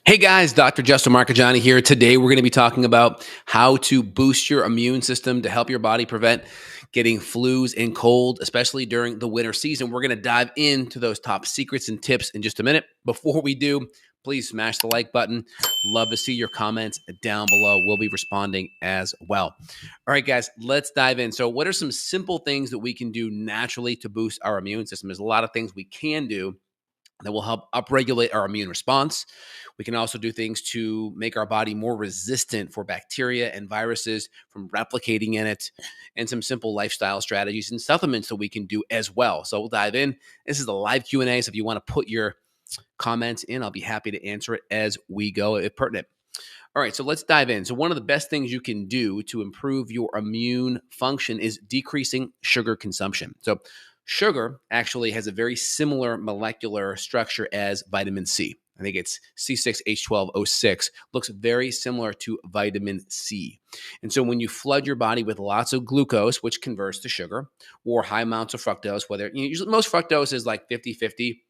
Hey guys, Dr. Justin Marchegiani here. Today we're going to be talking about how to boost your immune system to help your body prevent getting flus and cold, especially during the winter season. We're going to dive into those top secrets and tips in just a minute. Before we do, please smash the like button. Love to see your comments down below. We'll be responding as well. All right, guys, let's dive in. So, what are some simple things that we can do naturally to boost our immune system? There's a lot of things we can do that will help upregulate our immune response. We can also do things to make our body more resistant for bacteria and viruses from replicating in it, and some simple lifestyle strategies and supplements that we can do as well. So we'll dive in. This is the live Q&A, so if you want to put your comments in, I'll be happy to answer it as we go if pertinent. All right, so let's dive in. So one of the best things you can do to improve your immune function is decreasing sugar consumption. So sugar actually has a very similar molecular structure as vitamin C. I think it's C6H12O6, looks very similar to vitamin C. And so when you flood your body with lots of glucose, which converts to sugar, or high amounts of fructose, usually most fructose is like 50-50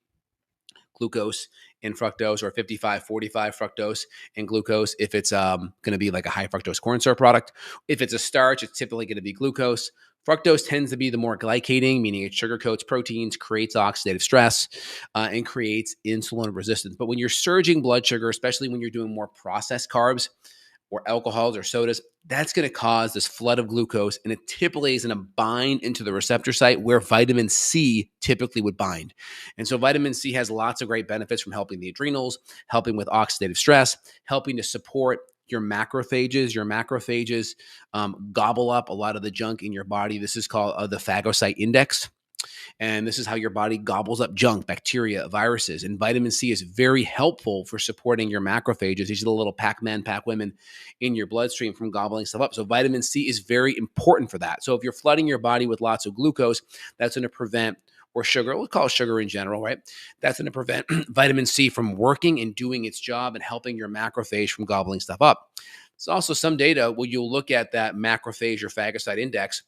glucose and fructose, or 55-45 fructose and glucose if it's going to be like a high fructose corn syrup product. If it's a starch, it's typically going to be glucose. Fructose tends to be the more glycating, meaning it sugarcoats proteins, creates oxidative stress, and creates insulin resistance. But when you're surging blood sugar, especially when you're doing more processed carbs or alcohols or sodas, that's going to cause this flood of glucose, and it typically is going to bind into the receptor site where vitamin C typically would bind. And so vitamin C has lots of great benefits, from helping the adrenals, helping with oxidative stress, helping to support your macrophages. Your macrophages gobble up a lot of the junk in your body. This is called the phagocyte index. And this is how your body gobbles up junk, bacteria, viruses. And vitamin C is very helpful for supporting your macrophages. These are the little Pac-Man, Pac-Women in your bloodstream from gobbling stuff up. So vitamin C is very important for that. So if you're flooding your body with lots of glucose, that's going to prevent, or sugar, we'll call it sugar in general, right? That's going to prevent vitamin C from working and doing its job and helping your macrophage from gobbling stuff up. There's also some data where you'll look at that macrophage or phagocyte index,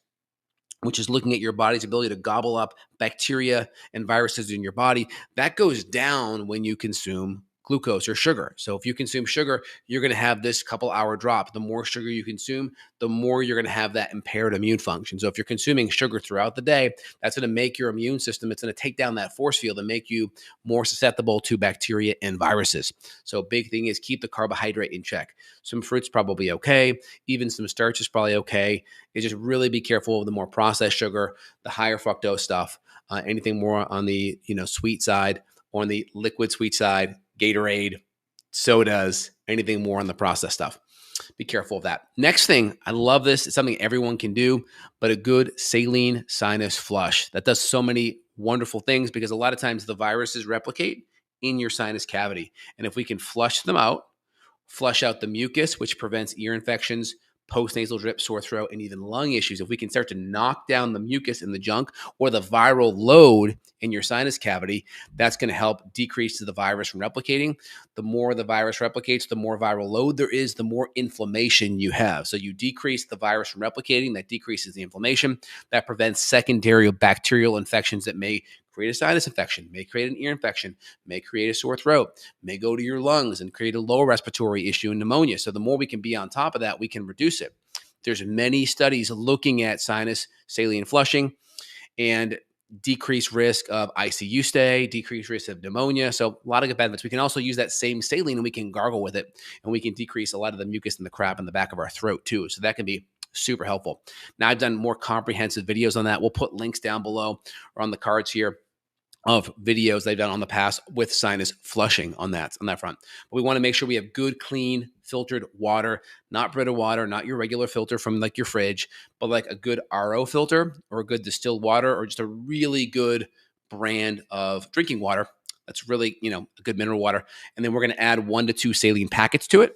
which is looking at your body's ability to gobble up bacteria and viruses in your body. That goes down when you consume glucose or sugar. So if you consume sugar, you're going to have this couple-hour drop. The more sugar you consume, the more you're going to have that impaired immune function. So if you're consuming sugar throughout the day, that's going to make your immune system, it's going to take down that force field and make you more susceptible to bacteria and viruses. So big thing is keep the carbohydrate in check. Some fruits probably okay. Even some starch is probably okay. Is just really be careful of the more processed sugar, the higher fructose stuff, anything more on the sweet side or on the liquid sweet side, Gatorade, sodas, anything more on the processed stuff. Be careful of that. Next thing, I love this. It's something everyone can do, but a good saline sinus flush. That does so many wonderful things, because a lot of times the viruses replicate in your sinus cavity. And if we can flush them out, flush out the mucus, which prevents ear infections, postnasal drip, sore throat, and even lung issues. If we can start to knock down the mucus in the junk or the viral load in your sinus cavity, that's going to help decrease the virus from replicating. The more the virus replicates, the more viral load there is, the more inflammation you have. So you decrease the virus from replicating, that decreases the inflammation, that prevents secondary bacterial infections that may create a sinus infection, may create an ear infection, may create a sore throat, may go to your lungs and create a lower respiratory issue and pneumonia. So the more we can be on top of that, we can reduce it. There's many studies looking at sinus saline flushing and decreased risk of ICU stay, decreased risk of pneumonia. So a lot of good benefits. We can also use that same saline and we can gargle with it, and we can decrease a lot of the mucus and the crap in the back of our throat too. So that can be super helpful. Now, I've done more comprehensive videos on that. We'll put links down below or on the cards here of videos they've done on the past with sinus flushing on that front. But we want to make sure we have good, clean, filtered water, not Brita water, not your regular filter from like your fridge, but like a good RO filter or a good distilled water, or just a really good brand of drinking water that's really, a good mineral water. And then we're going to add 1 to 2 saline packets to it.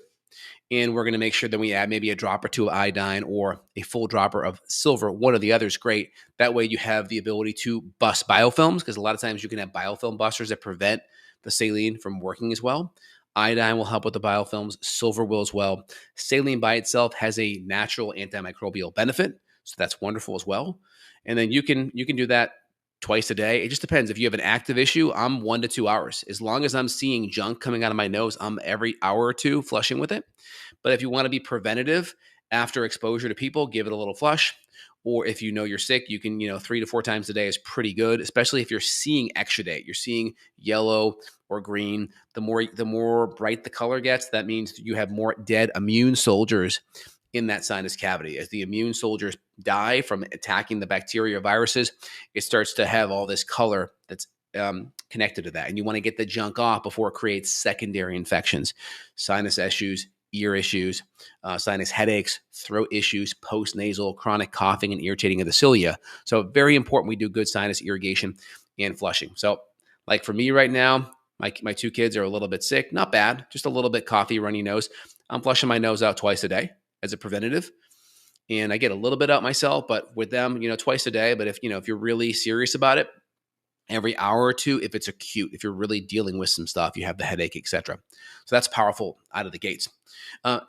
And we're going to make sure that we add maybe a drop or two of iodine or a full dropper of silver. One or the other is great. That way you have the ability to bust biofilms, because a lot of times you can have biofilm busters that prevent the saline from working as well. Iodine will help with the biofilms. Silver will as well. Saline by itself has a natural antimicrobial benefit, so that's wonderful as well. And then you can do that twice a day. It just depends. If you have an active issue, I'm 1 to 2 hours. As long as I'm seeing junk coming out of my nose, I'm every hour or two flushing with it. But if you want to be preventative after exposure to people, give it a little flush. Or if you know you're sick, you can, 3 to 4 times a day is pretty good, especially if you're seeing exudate. You're seeing yellow or green. The more bright the color gets, that means you have more dead immune soldiers in that sinus cavity. As the immune soldiers die from attacking the bacteria or viruses, it starts to have all this color that's connected to that. And you want to get the junk off before it creates secondary infections, sinus issues, ear issues, sinus headaches, throat issues, post-nasal, chronic coughing, and irritating of the cilia. So very important we do good sinus irrigation and flushing. So like for me right now, my 2 kids are a little bit sick. Not bad, just a little bit coughy, runny nose. I'm flushing my nose out twice a day as a preventative. And I get a little bit out myself, but with them, twice a day. But if you're really serious about it, every hour or two, if it's acute, if you're really dealing with some stuff, you have the headache, etc. So that's powerful out of the gates.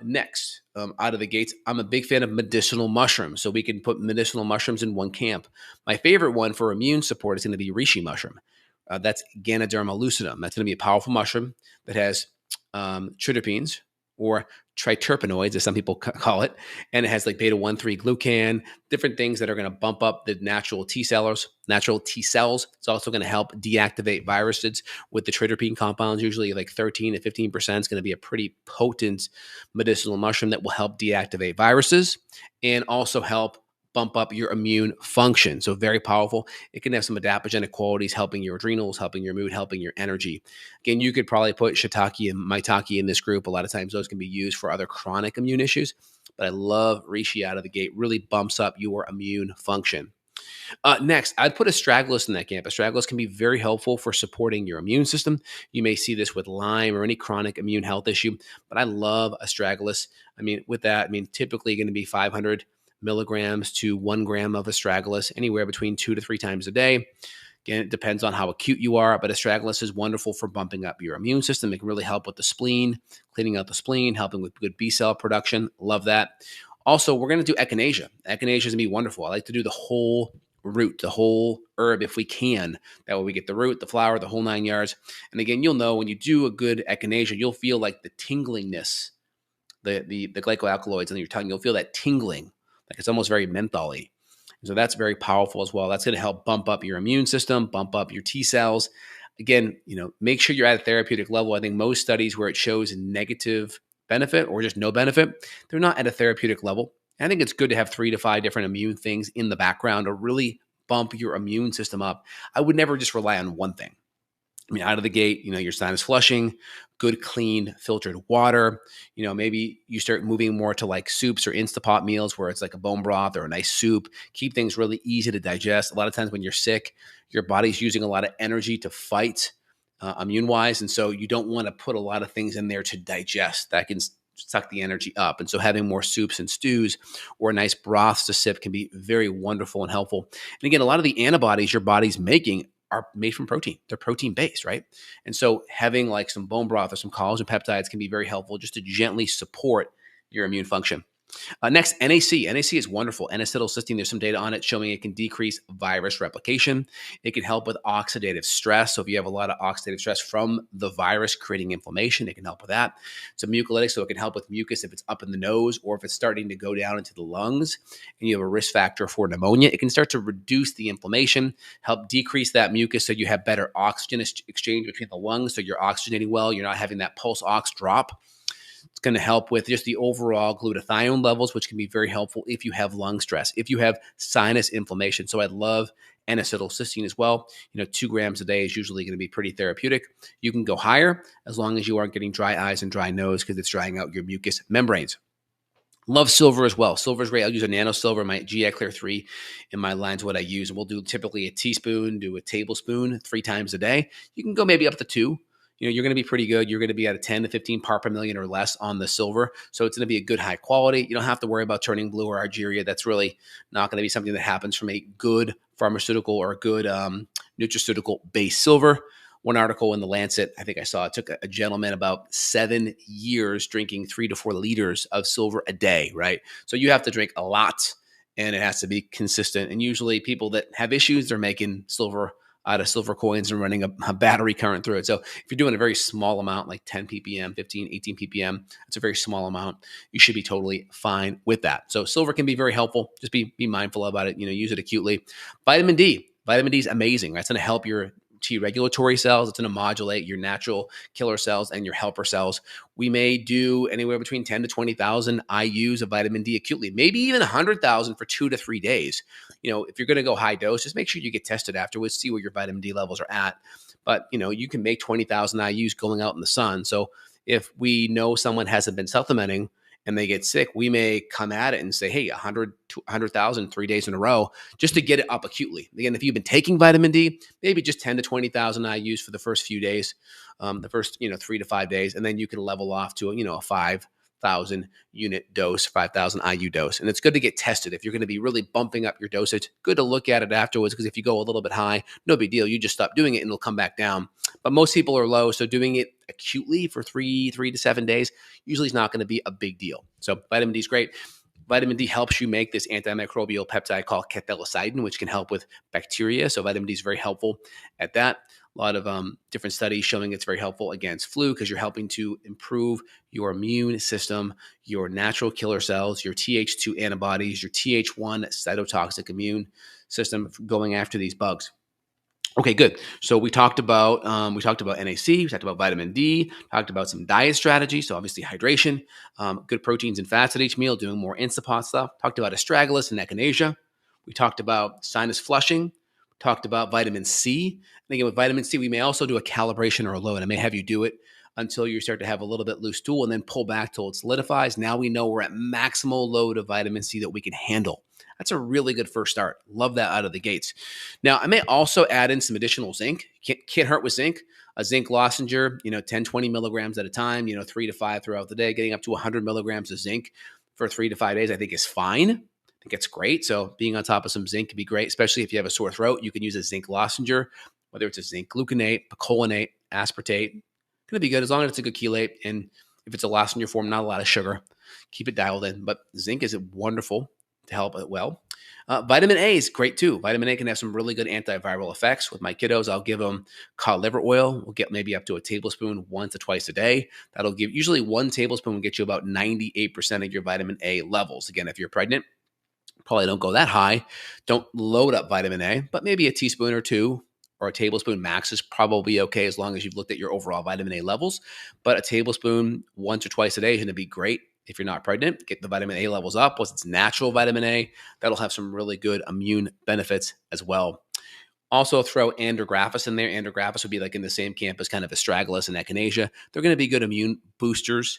Next, out of the gates, I'm a big fan of medicinal mushrooms. So we can put medicinal mushrooms in one camp. My favorite one for immune support is going to be reishi mushroom. That's Ganoderma lucidum. That's going to be a powerful mushroom that has triterpenes, or triterpenoids, as some people call it. And it has like beta-1,3 glucan, different things that are going to bump up the natural T cells. It's also going to help deactivate viruses with the triterpene compounds. Usually like 13 to 15% is going to be a pretty potent medicinal mushroom that will help deactivate viruses and also help bump up your immune function. So very powerful. It can have some adaptogenic qualities, helping your adrenals, helping your mood, helping your energy. Again, you could probably put shiitake and maitake in this group. A lot of times those can be used for other chronic immune issues, but I love reishi out of the gate. Really bumps up your immune function. Next, I'd put astragalus in that camp. Astragalus can be very helpful for supporting your immune system. You may see this with Lyme or any chronic immune health issue, but I love astragalus. Typically going to be 500 milligrams to 1 gram of astragalus, anywhere between 2 to 3 times a day. Again, it depends on how acute you are, but astragalus is wonderful for bumping up your immune system. It can really help with the spleen, cleaning out the spleen, helping with good B cell production. Love that. Also, we're going to do echinacea. Echinacea is going to be wonderful. I like to do the whole root, the whole herb if we can. That way we get the root, the flower, the whole 9 yards. And again, you'll know when you do a good echinacea, you'll feel like the tinglingness, the glycoalkaloids in your tongue. You'll feel that tingling. Like it's almost very mentholy. So that's very powerful as well. That's going to help bump up your immune system, bump up your T cells. Again, make sure you're at a therapeutic level. I think most studies where it shows negative benefit or just no benefit, they're not at a therapeutic level. I think it's good to have 3 to 5 different immune things in the background to really bump your immune system up. I would never just rely on one thing. Out of the gate, your sinus flushing, good, clean, filtered water. Maybe you start moving more to like soups or Instapot meals where it's like a bone broth or a nice soup. Keep things really easy to digest. A lot of times when you're sick, your body's using a lot of energy to fight immune-wise. And so you don't want to put a lot of things in there to digest. That can suck the energy up. And so having more soups and stews or nice broths to sip can be very wonderful and helpful. And again, a lot of the antibodies your body's making are made from protein. They're protein based, right? And so having like some bone broth or some collagen peptides can be very helpful just to gently support your immune function. Next, NAC. NAC is wonderful. N-acetylcysteine, there's some data on it showing it can decrease virus replication. It can help with oxidative stress. So if you have a lot of oxidative stress from the virus creating inflammation, it can help with that. It's a mucolytic, so it can help with mucus if it's up in the nose or if it's starting to go down into the lungs and you have a risk factor for pneumonia. It can start to reduce the inflammation, help decrease that mucus so you have better oxygen exchange between the lungs, so you're oxygenating well, you're not having that pulse ox drop. It's going to help with just the overall glutathione levels, which can be very helpful if you have lung stress, if you have sinus inflammation. So I'd love N-acetylcysteine as well. 2 grams a day is usually going to be pretty therapeutic. You can go higher as long as you aren't getting dry eyes and dry nose because it's drying out your mucous membranes. Love silver as well. Silver is great. I'll use a nano silver, my GI Clear 3 in my lines, what I use. And we'll do typically a teaspoon, do a tablespoon 3 times a day. You can go maybe up to 2. You're going to be pretty good. You're going to be at a 10 to 15 part per million or less on the silver. So it's going to be a good high quality. You don't have to worry about turning blue or Argyria. That's really not going to be something that happens from a good pharmaceutical or a good nutraceutical-based silver. One article in the Lancet, I think I saw, it took a gentleman about 7 years drinking 3 to 4 liters of silver a day, right? So you have to drink a lot. and it has to be consistent. And usually people that have issues, they're making silver out of silver coins and running a battery current through it. So if you're doing a very small amount, like 10 ppm, 15, 18 ppm, it's a very small amount. You should be totally fine with that. So silver can be very helpful. Just be mindful about it. Use it acutely. Vitamin D. Vitamin D is amazing. Right? It's going to help your T regulatory cells. It's going to modulate your natural killer cells and your helper cells. We may do anywhere between 10 to 20,000 IUs of vitamin D acutely, maybe even 100,000 for 2 to 3 days. If you're going to go high dose, just make sure you get tested afterwards, see where your vitamin D levels are at. But, you can make 20,000 IUs going out in the sun. So if we know someone hasn't been supplementing and they get sick, we may come at it and say, hey, 100 to 100,000 3 days in a row, just to get it up acutely. Again, if you've been taking vitamin D, maybe just 10 to 20,000 IUs for the first few days, the first 3 to 5 days, and then you can level off to a 5,000 unit dose, 5,000 IU dose. And it's good to get tested. If you're going to be really bumping up your dosage, good to look at it afterwards, because if you go a little bit high, no big deal. You just stop doing it and it'll come back down. But most people are low, so doing it acutely for 3 to 7 days usually is not going to be a big deal. So vitamin D is great. Vitamin D helps you make this antimicrobial peptide called cathelicidin, which can help with bacteria. So vitamin D is very helpful at that. A lot of different studies showing it's very helpful against flu, because you're helping to improve your immune system, your natural killer cells, your Th2 antibodies, your Th1 cytotoxic immune system going after these bugs. Okay, good. So we talked about NAC, we talked about vitamin D, talked about some diet strategy. So obviously hydration, good proteins and fats at each meal, doing more Instapot stuff. Talked about astragalus and echinacea. We talked about sinus flushing. Talked about vitamin C. And again, with vitamin C, we may also do a calibration or a load. I may have you do it until you start to have a little bit loose stool and then pull back till it solidifies. Now we know we're at maximal load of vitamin C that we can handle. That's a really good first start. Love that out of the gates. Now, I may also add in some additional zinc. Can't hurt with zinc. A zinc lozenge, 10, 20 milligrams at a time, 3 to 5 throughout the day, getting up to 100 milligrams of zinc for 3 to 5 days, I think is fine. I think it's great. So being on top of some zinc can be great, especially if you have a sore throat. You can use a zinc lozenge, whether it's a zinc gluconate, picolinate, aspartate. It's going to be good as long as it's a good chelate. And if it's a lozenge form, not a lot of sugar. Keep it dialed in. But zinc is wonderful to help it well. Vitamin A is great too. Vitamin A can have some really good antiviral effects. With my kiddos, I'll give them cod liver oil. We'll get maybe up to a tablespoon once or twice a day. That'll give, usually 1 tablespoon will get you about 98% of your vitamin A levels. Again, if you're pregnant, probably don't go that high. Don't load up vitamin A, but maybe a teaspoon or 2 or a tablespoon max is probably okay, as long as you've looked at your overall vitamin A levels. But a tablespoon once or twice a day is going to be great. If you're not pregnant, get the vitamin A levels up. Once it's natural vitamin A, that'll have some really good immune benefits as well. Also throw andrographis in there. Andrographis would be like in the same camp as kind of astragalus and echinacea. They're going to be good immune boosters.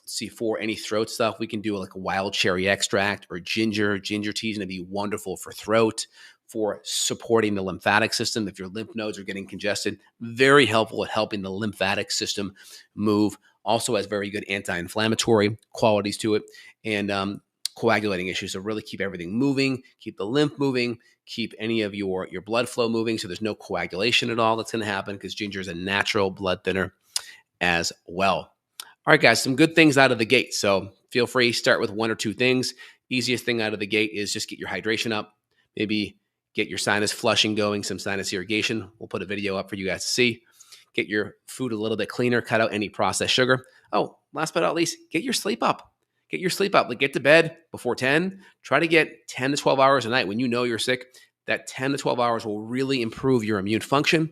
See, for any throat stuff, we can do like a wild cherry extract or ginger. Ginger tea is going to be wonderful for throat, for supporting the lymphatic system. If your lymph nodes are getting congested, very helpful at helping the lymphatic system move. Also has very good anti-inflammatory qualities to it, and coagulating issues. So really keep everything moving, keep the lymph moving, keep any of your blood flow moving, so there's no coagulation at all that's going to happen, because ginger is a natural blood thinner as well. All right, guys, some good things out of the gate. So feel free to start with 1 or 2 things. Easiest thing out of the gate is just get your hydration up. Maybe get your sinus flushing going, some sinus irrigation. We'll put a video up for you guys to see. Get your food a little bit cleaner. Cut out any processed sugar. Oh, last but not least, get your sleep up. Get your sleep up. Like, get to bed before 10. Try to get 10 to 12 hours a night. When you know you're sick, that 10 to 12 hours will really improve your immune function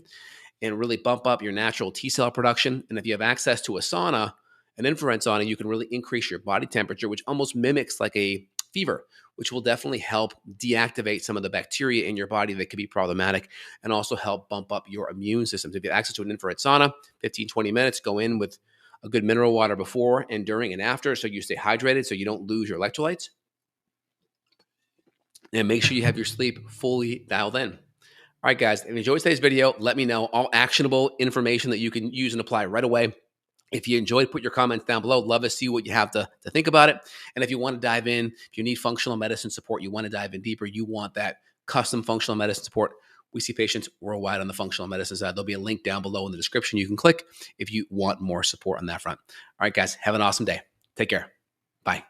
and really bump up your natural T cell production. And if you have access to a sauna, an infrared sauna, you can really increase your body temperature, which almost mimics like a fever, which will definitely help deactivate some of the bacteria in your body that could be problematic, and also help bump up your immune system. So if you have access to an infrared sauna, 15, 20 minutes, go in with a good mineral water before and during and after, so you stay hydrated, so you don't lose your electrolytes. And make sure you have your sleep fully dialed in. All right, guys, if you enjoyed today's video, let me know. All actionable information that you can use and apply right away. If you enjoyed, put your comments down below. Love to see what you have to think about it. And if you want to dive in, if you need functional medicine support, you want to dive in deeper, you want that custom functional medicine support, we see patients worldwide on the functional medicine side. There'll be a link down below in the description you can click if you want more support on that front. All right, guys, have an awesome day. Take care. Bye.